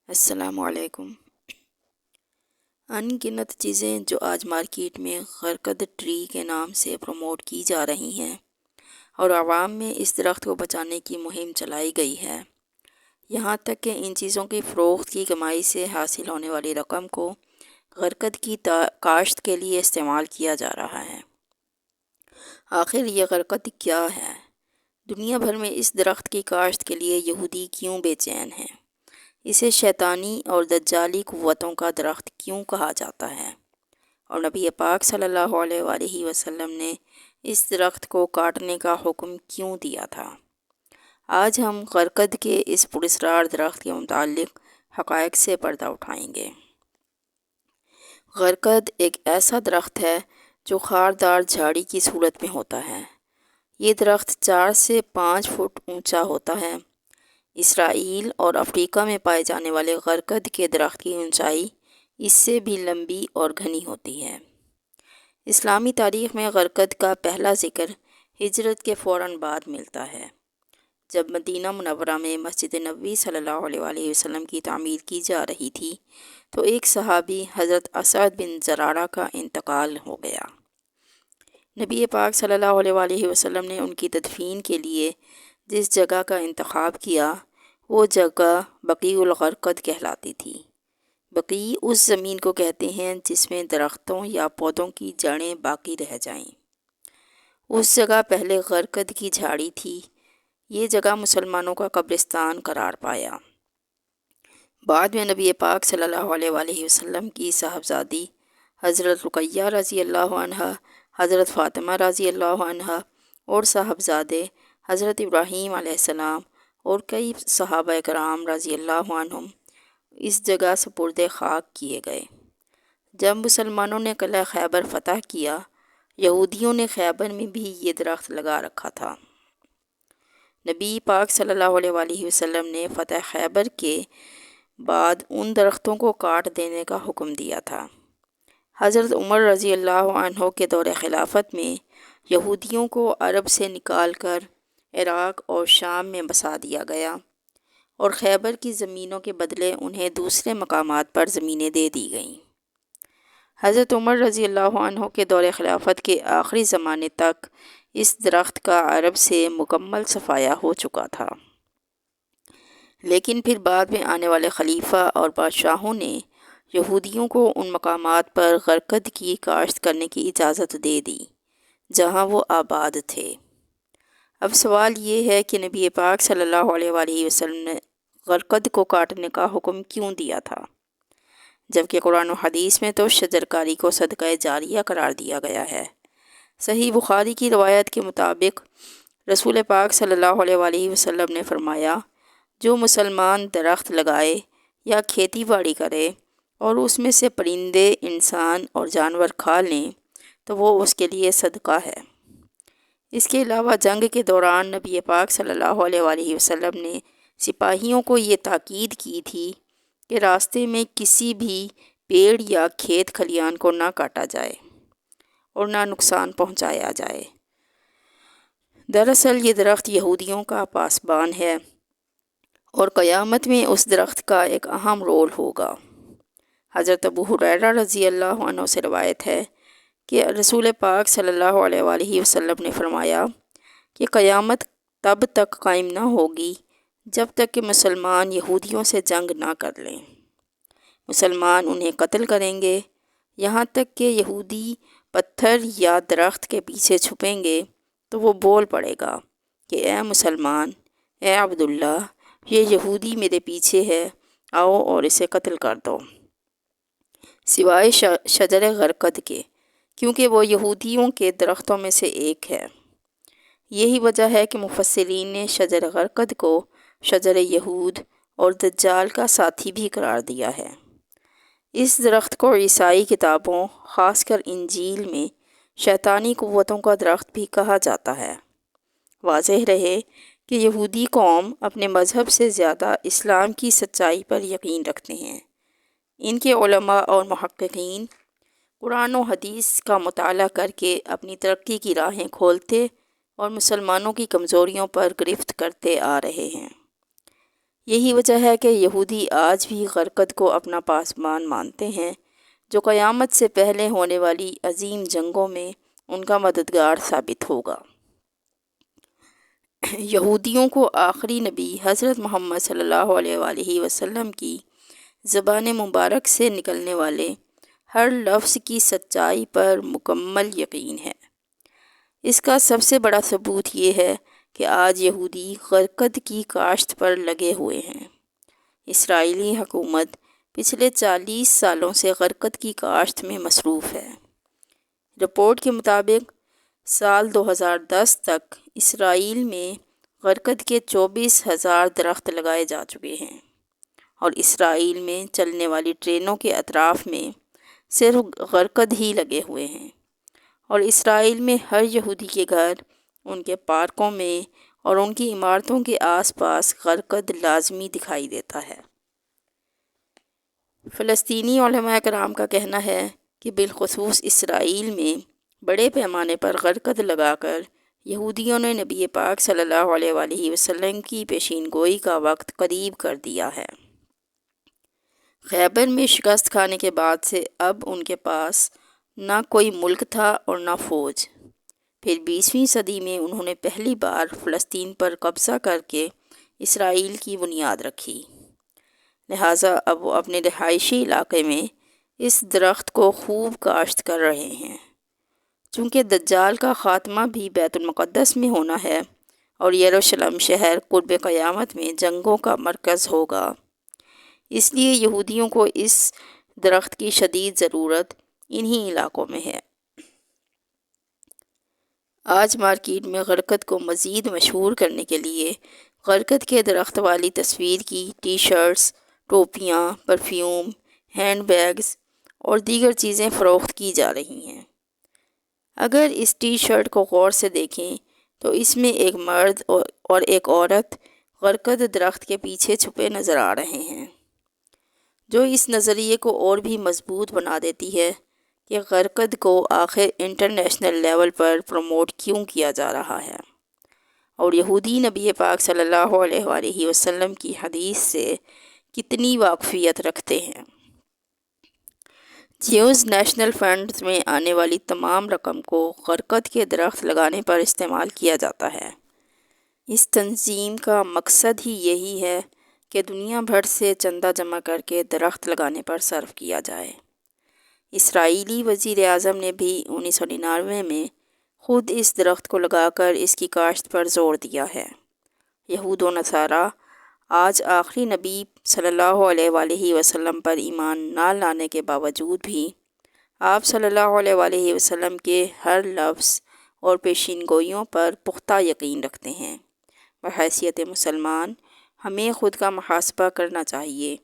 السلام علیکم۔ ان گنت چیزیں جو آج مارکیٹ میں غرقد ٹری کے نام سے پروموٹ کی جا رہی ہیں اور عوام میں اس درخت کو بچانے کی مہم چلائی گئی ہے، یہاں تک کہ ان چیزوں کی فروخت کی کمائی سے حاصل ہونے والی رقم کو غرقد کی کاشت کے لیے استعمال کیا جا رہا ہے۔ آخر یہ غرقد کیا ہے؟ دنیا بھر میں اس درخت کی کاشت کے لیے یہودی کیوں بے چین ہیں؟ اسے شیطانی اور دجالی قوتوں کا درخت کیوں کہا جاتا ہے؟ اور نبی پاک صلی اللہ علیہ وآلہ وسلم نے اس درخت کو کاٹنے کا حکم کیوں دیا تھا؟ آج ہم غرقد کے اس پراسرار درخت کے متعلق حقائق سے پردہ اٹھائیں گے۔ غرقد ایک ایسا درخت ہے جو خاردار جھاڑی کی صورت میں ہوتا ہے۔ یہ درخت 4 سے 5 فٹ اونچا ہوتا ہے۔ اسرائیل اور افریقہ میں پائے جانے والے غرقد کے درخت کی اونچائی اس سے بھی لمبی اور گھنی ہوتی ہے۔ اسلامی تاریخ میں غرقد کا پہلا ذکر ہجرت کے فوراً بعد ملتا ہے، جب مدینہ منورہ میں مسجد نبوی صلی اللہ علیہ وآلہ وسلم کی تعمیر کی جا رہی تھی تو ایک صحابی حضرت اسعد بن زرارہ کا انتقال ہو گیا۔ نبی پاک صلی اللہ علیہ وآلہ وسلم نے ان کی تدفین کے لیے جس جگہ کا انتخاب کیا وہ جگہ بقیع الغرقد کہلاتی تھی۔ بقیع اس زمین کو کہتے ہیں جس میں درختوں یا پودوں کی جڑیں باقی رہ جائیں۔ اس جگہ پہلے غرقد کی جھاڑی تھی۔ یہ جگہ مسلمانوں کا قبرستان قرار پایا۔ بعد میں نبی پاک صلی اللہ علیہ وآلہ وسلم کی صاحبزادی حضرت رقیہ رضی اللہ عنہا، حضرت فاطمہ رضی اللہ عنہا اور صاحبزادے حضرت ابراہیم علیہ السلام اور کئی صحابہ کرام رضی اللہ عنہم اس جگہ سپرد خاک کیے گئے۔ جب مسلمانوں نے قلعہ خیبر فتح کیا، یہودیوں نے خیبر میں بھی یہ درخت لگا رکھا تھا۔ نبی پاک صلی اللہ علیہ وآلہ وسلم نے فتح خیبر کے بعد ان درختوں کو کاٹ دینے کا حکم دیا تھا۔ حضرت عمر رضی اللہ عنہ کے دور خلافت میں یہودیوں کو عرب سے نکال کر عراق اور شام میں بسا دیا گیا اور خیبر کی زمینوں کے بدلے انہیں دوسرے مقامات پر زمینیں دے دی گئیں۔ حضرت عمر رضی اللہ عنہ کے دور خلافت کے آخری زمانے تک اس درخت کا عرب سے مکمل صفایا ہو چکا تھا، لیکن پھر بعد میں آنے والے خلیفہ اور بادشاہوں نے یہودیوں کو ان مقامات پر غرقد کی کاشت کرنے کی اجازت دے دی جہاں وہ آباد تھے۔ اب سوال یہ ہے کہ نبی پاک صلی اللہ علیہ وآلہ وسلم نے غرقد کو کاٹنے کا حکم کیوں دیا تھا، جبکہ قرآن و حدیث میں تو شجرکاری کو صدقہ جاریہ قرار دیا گیا ہے۔ صحیح بخاری کی روایت کے مطابق رسول پاک صلی اللہ علیہ وآلہ وسلم نے فرمایا، جو مسلمان درخت لگائے یا کھیتی باڑی کرے اور اس میں سے پرندے، انسان اور جانور کھا لیں تو وہ اس کے لیے صدقہ ہے۔ اس کے علاوہ جنگ کے دوران نبی پاک صلی اللہ علیہ وآلہ وسلم نے سپاہیوں کو یہ تاکید کی تھی کہ راستے میں کسی بھی پیڑ یا کھیت کھلیان کو نہ کاٹا جائے اور نہ نقصان پہنچایا جائے۔ دراصل یہ درخت یہودیوں کا پاسبان ہے اور قیامت میں اس درخت کا ایک اہم رول ہوگا۔ حضرت ابو ہریرہ رضی اللہ عنہ سے روایت ہے کہ رسول پاک صلی اللہ علیہ وآلہ وسلم نے فرمایا کہ قیامت تب تک قائم نہ ہوگی جب تک کہ مسلمان یہودیوں سے جنگ نہ کر لیں۔ مسلمان انہیں قتل کریں گے، یہاں تک کہ یہودی پتھر یا درخت کے پیچھے چھپیں گے تو وہ بول پڑے گا کہ اے مسلمان، اے عبداللہ، یہ یہودی میرے پیچھے ہے، آؤ اور اسے قتل کر دو، سوائے شجر غرقد کے، کیونکہ وہ یہودیوں کے درختوں میں سے ایک ہے۔ یہی وجہ ہے کہ مفسرین نے شجر غرقد کو شجر یہود اور دجال کا ساتھی بھی قرار دیا ہے۔ اس درخت کو عیسائی کتابوں، خاص کر انجیل میں شیطانی قوتوں کا درخت بھی کہا جاتا ہے۔ واضح رہے کہ یہودی قوم اپنے مذہب سے زیادہ اسلام کی سچائی پر یقین رکھتے ہیں۔ ان کے علماء اور محققین قرآن و حدیث کا مطالعہ کر کے اپنی ترقی کی راہیں کھولتے اور مسلمانوں کی کمزوریوں پر گرفت کرتے آ رہے ہیں۔ یہی وجہ ہے کہ یہودی آج بھی غرقد کو اپنا پاسبان مانتے ہیں، جو قیامت سے پہلے ہونے والی عظیم جنگوں میں ان کا مددگار ثابت ہوگا۔ یہودیوں کو آخری نبی حضرت محمد صلی اللہ علیہ وآلہ وسلم کی زبان مبارک سے نکلنے والے ہر لفظ کی سچائی پر مکمل یقین ہے۔ اس کا سب سے بڑا ثبوت یہ ہے کہ آج یہودی غرقد کی کاشت پر لگے ہوئے ہیں۔ اسرائیلی حکومت پچھلے 40 سالوں سے غرقد کی کاشت میں مصروف ہے۔ رپورٹ کے مطابق سال 2010 تک اسرائیل میں غرقد کے 24,000 درخت لگائے جا چکے ہیں، اور اسرائیل میں چلنے والی ٹرینوں کے اطراف میں صرف غرقد ہی لگے ہوئے ہیں، اور اسرائیل میں ہر یہودی کے گھر، ان کے پارکوں میں اور ان کی عمارتوں کے آس پاس غرقد لازمی دکھائی دیتا ہے۔ فلسطینی علماء کرام کا کہنا ہے کہ بالخصوص اسرائیل میں بڑے پیمانے پر غرقد لگا کر یہودیوں نے نبی پاک صلی اللہ علیہ وآلہ وسلم کی پیشین گوئی کا وقت قریب کر دیا ہے۔ خیبر میں شکست کھانے کے بعد سے اب ان کے پاس نہ کوئی ملک تھا اور نہ فوج۔ پھر 20ویں صدی میں انہوں نے پہلی بار فلسطین پر قبضہ کر کے اسرائیل کی بنیاد رکھی، لہٰذا اب وہ اپنے رہائشی علاقے میں اس درخت کو خوب کاشت کر رہے ہیں۔ چونکہ دجال کا خاتمہ بھی بیت المقدس میں ہونا ہے اور یروشلم شہر قرب قیامت میں جنگوں کا مرکز ہوگا، اس لیے یہودیوں کو اس درخت کی شدید ضرورت انہی علاقوں میں ہے۔ آج مارکیٹ میں غرقد کو مزید مشہور کرنے کے لیے غرقد کے درخت والی تصویر کی ٹی شرٹس، ٹوپیاں، پرفیوم، ہینڈ بیگز اور دیگر چیزیں فروخت کی جا رہی ہیں۔ اگر اس ٹی شرٹ کو غور سے دیکھیں تو اس میں ایک مرد اور ایک عورت غرقد درخت کے پیچھے چھپے نظر آ رہے ہیں، جو اس نظریے کو اور بھی مضبوط بنا دیتی ہے کہ غرقد کو آخر انٹرنیشنل لیول پر پروموٹ کیوں کیا جا رہا ہے، اور یہودی نبی پاک صلی اللہ علیہ وآلہ وسلم کی حدیث سے کتنی واقفیت رکھتے ہیں۔ جیوز نیشنل فنڈ میں آنے والی تمام رقم کو غرقد کے درخت لگانے پر استعمال کیا جاتا ہے۔ اس تنظیم کا مقصد ہی یہی ہے کہ دنیا بھر سے چندہ جمع کر کے درخت لگانے پر صرف کیا جائے۔ اسرائیلی وزیر اعظم نے بھی 1999 میں خود اس درخت کو لگا کر اس کی کاشت پر زور دیا ہے۔ یہود و نصارہ آج آخری نبی صلی اللہ علیہ وآلہ وسلم پر ایمان نہ لانے کے باوجود بھی آپ صلی اللہ علیہ وآلہ وسلم کے ہر لفظ اور پیشین گوئیوں پر پختہ یقین رکھتے ہیں۔ بحیثیت مسلمان ہمیں خود کا محاسبہ کرنا چاہیے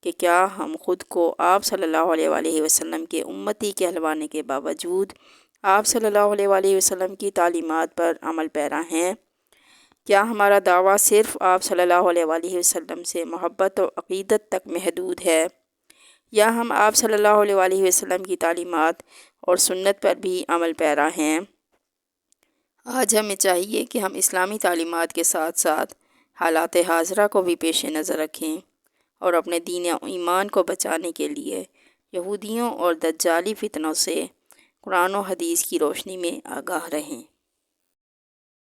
کہ کیا ہم خود کو آپ صلی اللہ علیہ وآلہ وسلم کے امتی کہلوانے کے باوجود آپ صلی اللہ علیہ وآلہ وسلم کی تعلیمات پر عمل پیرا ہیں؟ کیا ہمارا دعویٰ صرف آپ صلی اللہ علیہ وآلہ وسلم سے محبت و عقیدت تک محدود ہے، یا ہم آپ صلی اللہ علیہ وآلہ وسلم کی تعلیمات اور سنت پر بھی عمل پیرا ہیں؟ آج ہمیں چاہیے کہ ہم اسلامی تعلیمات کے ساتھ ساتھ حالات حاضرہ کو بھی پیش نظر رکھیں اور اپنے دین و ایمان کو بچانے کے لیے یہودیوں اور دجالی فتنوں سے قرآن و حدیث کی روشنی میں آگاہ رہیں۔